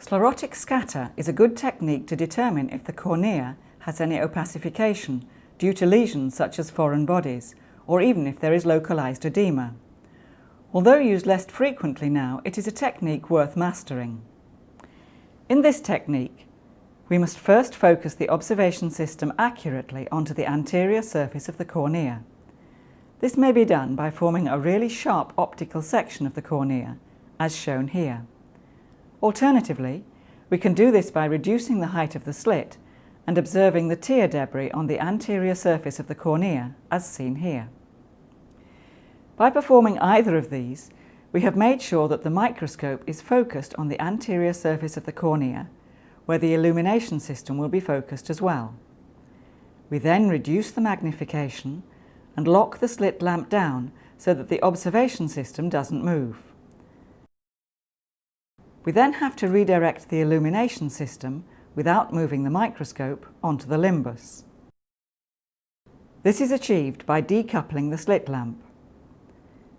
Sclerotic scatter is a good technique to determine if the cornea has any opacification due to lesions such as foreign bodies, or even if there is localized edema. Although used less frequently now, it is a technique worth mastering. In this technique, we must first focus the observation system accurately onto the anterior surface of the cornea. This may be done by forming a really sharp optical section of the cornea, as shown here. Alternatively, we can do this by reducing the height of the slit and observing the tear debris on the anterior surface of the cornea, as seen here. By performing either of these, we have made sure that the microscope is focused on the anterior surface of the cornea, where the illumination system will be focused as well. We then reduce the magnification and lock the slit lamp down so that the observation system doesn't move. We then have to redirect the illumination system without moving the microscope onto the limbus. This is achieved by decoupling the slit lamp.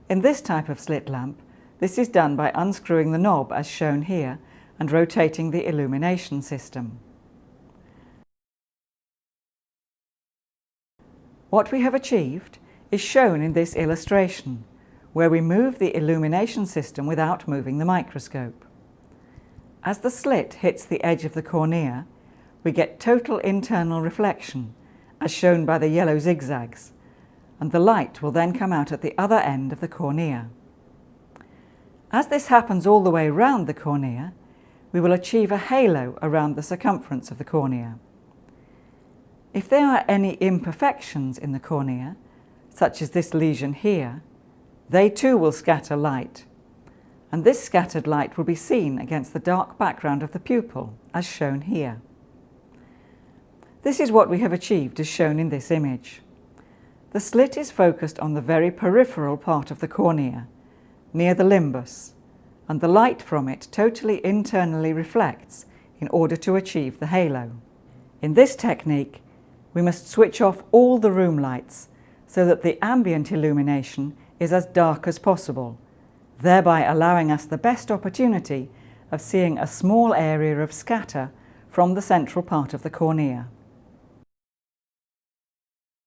In this type of slit lamp, this is done by unscrewing the knob as shown here and rotating the illumination system. What we have achieved is shown in this illustration, where we move the illumination system without moving the microscope. As the slit hits the edge of the cornea, we get total internal reflection, as shown by the yellow zigzags, and the light will then come out at the other end of the cornea. As this happens all the way round the cornea, we will achieve a halo around the circumference of the cornea. If there are any imperfections in the cornea, such as this lesion here, they too will scatter light, and this scattered light will be seen against the dark background of the pupil, as shown here. This is what we have achieved as shown in this image. The slit is focused on the very peripheral part of the cornea, near the limbus, and the light from it totally internally reflects in order to achieve the halo. In this technique, we must switch off all the room lights so that the ambient illumination is as dark as possible, thereby allowing us the best opportunity of seeing a small area of scatter from the central part of the cornea.